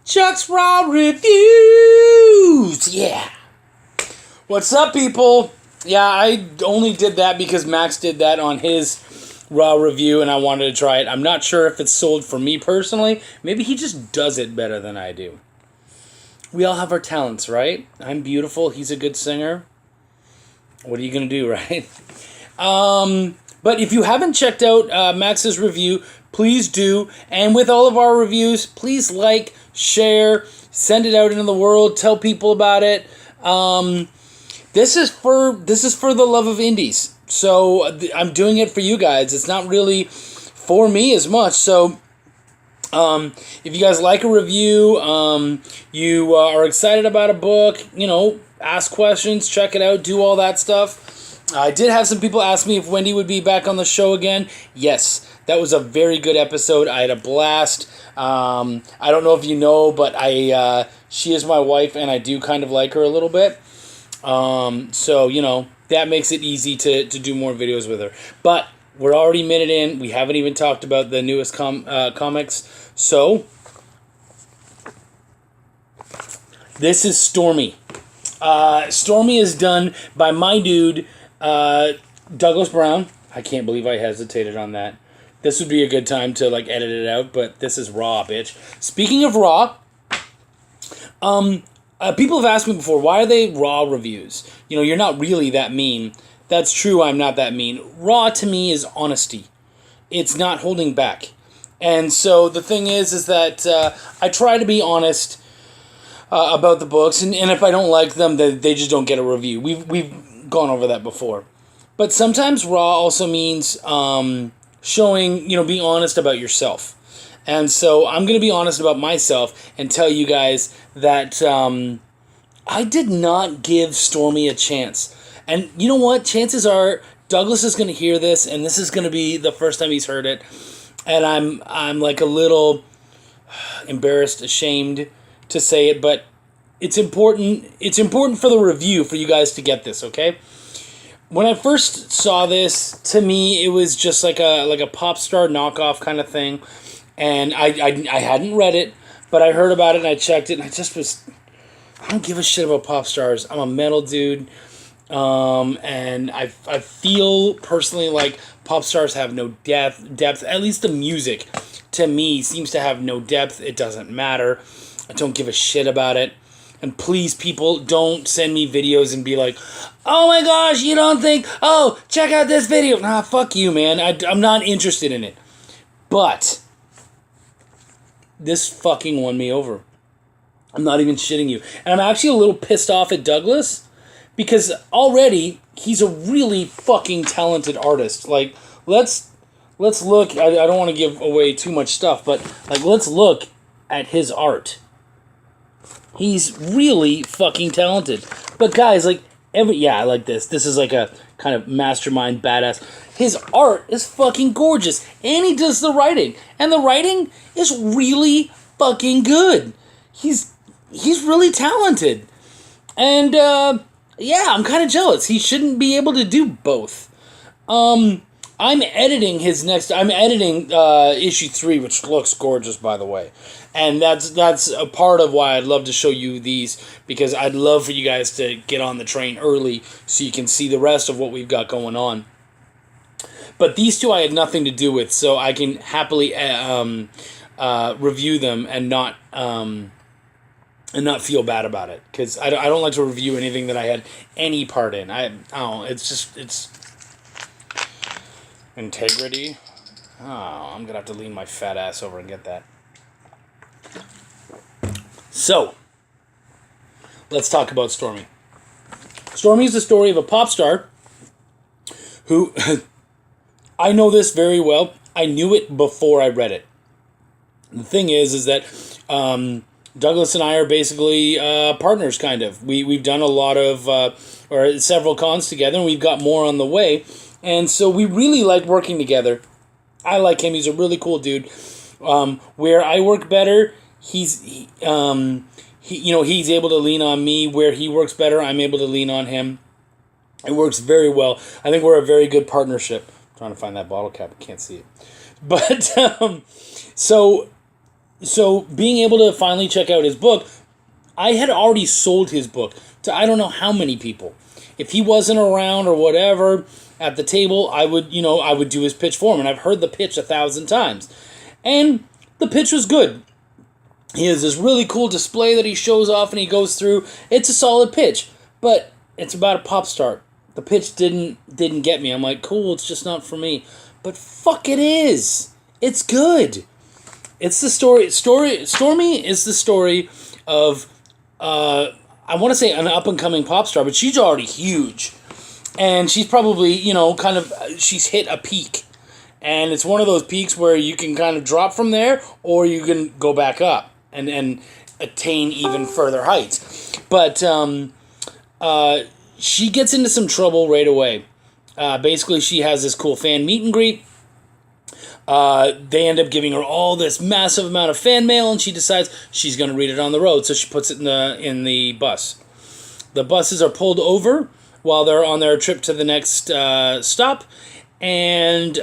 Chuck's Raw Reviews! Yeah! What's up, people? Yeah, I only did that because Max did that on his Raw review and I wanted to try it. I'm not sure if it's sold for me personally. Maybe he just does it better than I do. We all have our talents, right? I'm beautiful. He's a good singer. What are you going to do, right? But if you haven't checked out Max's review, please do. And with all of our reviews, please like, share, send it out into the world, tell people about it. This is for the love of indies. So I'm doing it for you guys. It's not really for me as much. So if you guys like a review, you are excited about a book, ask questions, check it out, do all that stuff. I did have some people ask me if Wendy would be back on the show again. Yes, that was a very good episode. I had a blast. I don't know if you know, but she is my wife, and I do kind of like her a little bit. So, that makes it easy to do more videos with her. But we're already a minute in. We haven't even talked about the newest comics. So, this is Stormie. Stormie is done by my dude, Douglas Brown. I can't believe I hesitated on that. This would be a good time to edit it out, but this is raw, bitch. Speaking of raw, people have asked me before, why are they raw reviews? You're not really that mean. That's true, I'm not that mean. Raw to me is honesty. It's not holding back. And so the thing is that I try to be honest about the books, and if I don't like them, they just don't get a review. We've gone over that before. But sometimes raw also means showing, being honest about yourself. And so I'm going to be honest about myself and tell you guys that I did not give Stormie a chance. And you know what? Chances are Douglas is going to hear this, and this is going to be the first time he's heard it. And I'm like a little embarrassed, ashamed to say it, but it's important. It's important for the review for you guys to get this, okay? When I first saw this, to me it was just like a pop star knockoff kind of thing, and I hadn't read it, but I heard about it and I checked it, and I don't give a shit about pop stars. I'm a metal dude, and I feel personally like pop stars have no depth. At least the music, to me, seems to have no depth. It doesn't matter. I don't give a shit about it. And please, people, don't send me videos and be like, oh my gosh, you don't think, oh, check out this video. Nah, fuck you, man. I'm not interested in it. But this fucking won me over. I'm not even shitting you. And I'm actually a little pissed off at Douglas because already he's a really fucking talented artist. Let's look. I don't want to give away too much stuff, but let's look at his art. He's really fucking talented. But guys, I like this. This is like a kind of mastermind badass. His art is fucking gorgeous. And he does the writing. And the writing is really fucking good. He's really talented. And, I'm kind of jealous. He shouldn't be able to do both. I'm editing issue 3, which looks gorgeous, by the way. And that's a part of why I'd love to show you these, because I'd love for you guys to get on the train early so you can see the rest of what we've got going on. But these two I had nothing to do with, so I can happily review them and not feel bad about it, because I don't like to review anything that I had any part in. I don't know, it's integrity. Oh, I'm going to have to lean my fat ass over and get that. So, let's talk about Stormie. Stormie is the story of a pop star who, I know this very well. I knew it before I read it. The thing is that Douglas and I are basically partners, kind of. We've done a lot of, or several cons together, and we've got more on the way. And so we really like working together. I like him. He's a really cool dude. Where I work better, he's able to lean on me. Where he works better, I'm able to lean on him. It works very well. I think we're a very good partnership. I'm trying to find that bottle cap. I can't see it. But, so so being able to finally check out his book, I had already sold his book to I don't know how many people. If he wasn't around or whatever at the table, I would do his pitch for him. And I've heard the pitch 1,000 times. And the pitch was good. He has this really cool display that he shows off and he goes through. It's a solid pitch, but it's about a pop star. The pitch didn't get me. I'm like, cool, it's just not for me. But fuck, it is. It's good. It's the story. Stormie is the story of, I want to say an up-and-coming pop star, but she's already huge. And she's probably, she's hit a peak. And it's one of those peaks where you can kind of drop from there, or you can go back up and attain even further heights. But she gets into some trouble right away. Basically, she has this cool fan meet and greet. They end up giving her all this massive amount of fan mail, and she decides she's going to read it on the road, so she puts it in the bus. The buses are pulled over while they're on their trip to the next stop, and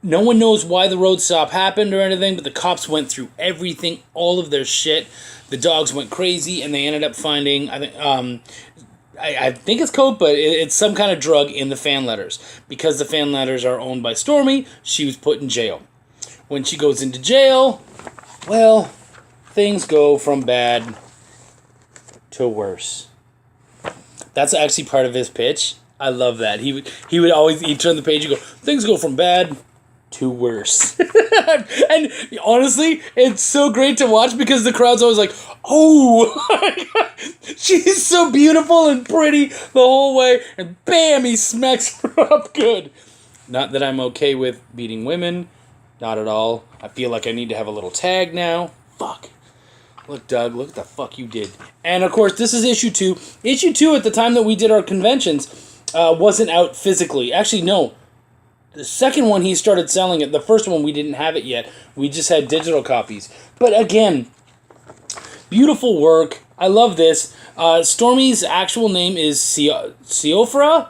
no one knows why the road stop happened or anything, but the cops went through everything, all of their shit. The dogs went crazy, and they ended up finding, I think it's coke, but it's some kind of drug in the fan letters. Because the fan letters are owned by Stormie, she was put in jail. When she goes into jail, well, things go from bad to worse. That's actually part of his pitch. I love that. He'd always turn the page and go, things go from bad to worse. And honestly, it's so great to watch because the crowd's always like, oh, she's so beautiful and pretty the whole way, and bam, he smacks her up good. Not that I'm okay with beating women, not at all. I feel like I need to have a little tag now. Fuck. Look, Doug, look what the fuck you did. And of course, this is issue 2. Issue 2, at the time that we did our conventions, wasn't out physically. Actually, no. The second one, he started selling it. The first one, we didn't have it yet. We just had digital copies. But again, beautiful work. I love this. Stormie's actual name is Seophra.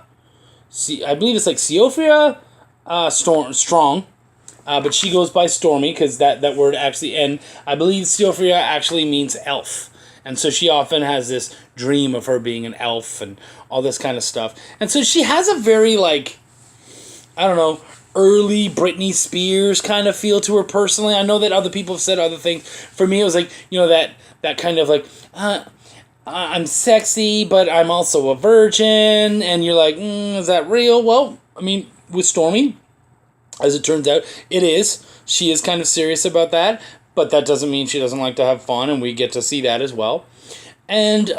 I believe it's like Seophra Strong. But she goes by Stormie because that word actually, and I believe Seophra actually means elf. And so she often has this dream of her being an elf and all this kind of stuff. And so she has a very, I don't know, early Britney Spears kind of feel to her personally. I know that other people have said other things. For me, it was like, that kind of I'm sexy, but I'm also a virgin. And you're like, is that real? Well, I mean, with Stormie, as it turns out, it is. She is kind of serious about that, but that doesn't mean she doesn't like to have fun, and we get to see that as well. And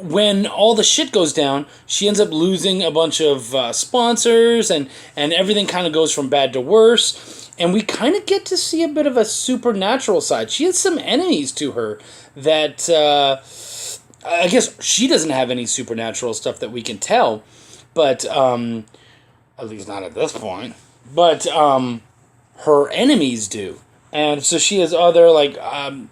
when all the shit goes down, she ends up losing a bunch of sponsors, and everything kind of goes from bad to worse. And we kind of get to see a bit of a supernatural side. She has some enemies to her that I guess she doesn't have any supernatural stuff that we can tell, but at least not at this point. But her enemies do. And so she has other, I'm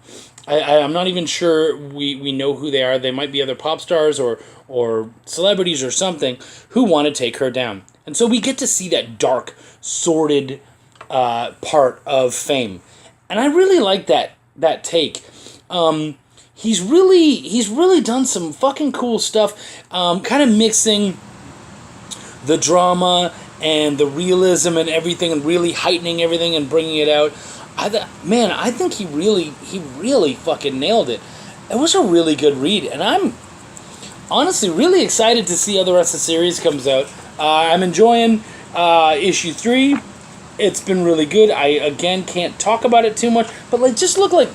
not even sure we know who they are. They might be other pop stars or celebrities or something who want to take her down. And so we get to see that dark, sordid part of fame. And I really like that take. He's really done some fucking cool stuff, kind of mixing the drama and the realism and everything, and really heightening everything and bringing it out. I think he really fucking nailed it. It was a really good read, and I'm honestly really excited to see how the rest of the series comes out. I'm enjoying issue 3. It's been really good. I, again, can't talk about it too much, but just look like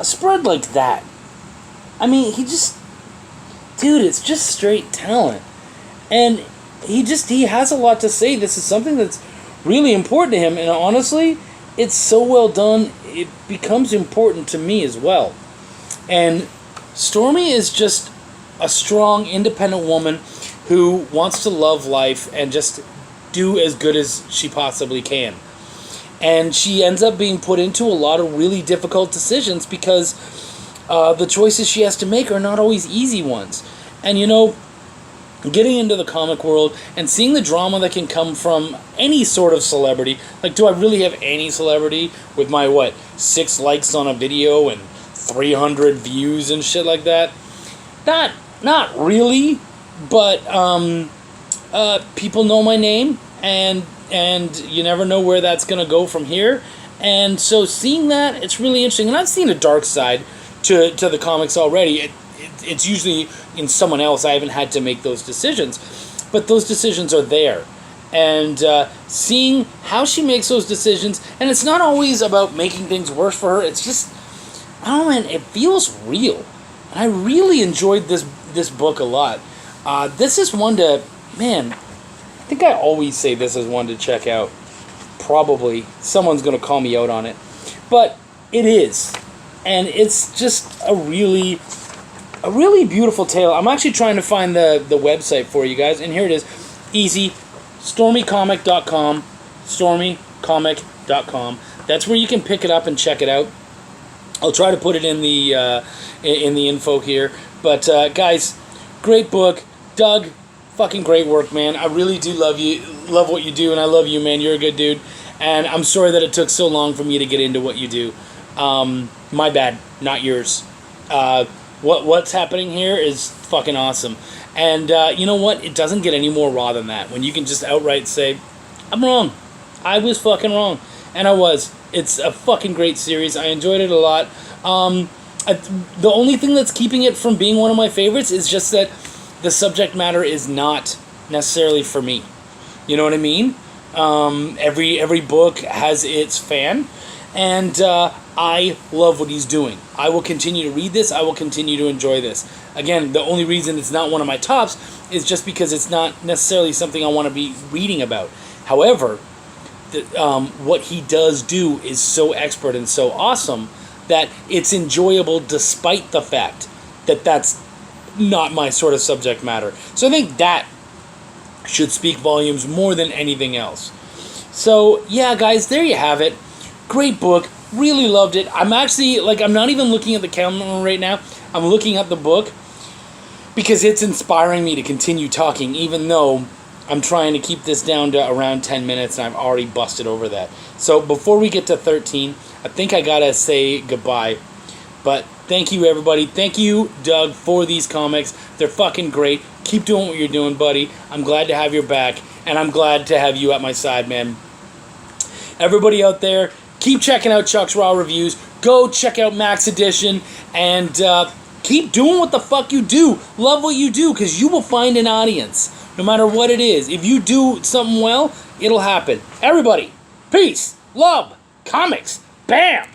a spread like that. I mean, dude, it's just straight talent. And he has a lot to say. This is something that's really important to him, and honestly, it's so well done, it becomes important to me as well. And Stormie is just a strong, independent woman who wants to love life and just do as good as she possibly can. And she ends up being put into a lot of really difficult decisions because the choices she has to make are not always easy ones. And getting into the comic world and seeing the drama that can come from any sort of celebrity. Like, do I really have any celebrity with my, 6 likes on a video and 300 views and shit like that? Not really, but people know my name, and you never know where that's going to go from here. And so seeing that, it's really interesting. And I've seen a dark side to the comics already. It's usually in someone else. I haven't had to make those decisions, but those decisions are there. And seeing how she makes those decisions, and it's not always about making things worse for her. It's just, I don't know, man, it feels real. And I really enjoyed this book a lot. This is one to, man, I think I always say this is one to check out. Probably. Someone's going to call me out on it. But it is. And it's just a really beautiful tale. I'm actually trying to find the website for you guys. And here it is. Easy. Stormiecomic.com. Stormiecomic.com. That's where you can pick it up and check it out. I'll try to put it in the info here. But guys, great book. Doug, fucking great work, man. I really do love you. Love what you do, and I love you, man. You're a good dude. And I'm sorry that it took so long for me to get into what you do. My bad, not yours. What's happening here is fucking awesome. And you know what? It doesn't get any more raw than that. When you can just outright say, I'm wrong. I was fucking wrong. And I was. It's a fucking great series. I enjoyed it a lot. The only thing that's keeping it from being one of my favorites is just that the subject matter is not necessarily for me. You know what I mean? Every book has its fan, and I love what he's doing. I will continue to read this. I will continue to enjoy this. Again, the only reason it's not one of my tops is just because it's not necessarily something I want to be reading about. However, what he does do is so expert and so awesome that it's enjoyable despite the fact that that's not my sort of subject matter. So I think that should speak volumes more than anything else. So, yeah, guys, there you have it. Great book. Really loved it. I'm actually, I'm not even looking at the camera right now. I'm looking at the book because it's inspiring me to continue talking, even though I'm trying to keep this down to around 10 minutes, and I've already busted over that. So before we get to 13, I think I gotta say goodbye. But thank you, everybody. Thank you, Doug, for these comics. They're fucking great. Keep doing what you're doing, buddy. I'm glad to have your back, and I'm glad to have you at my side, man. Everybody out there, keep checking out Chuck's Raw Reviews. Go check out Max Edition, and keep doing what the fuck you do. Love what you do, because you will find an audience, no matter what it is. If you do something well, it'll happen. Everybody, peace, love, comics, bam!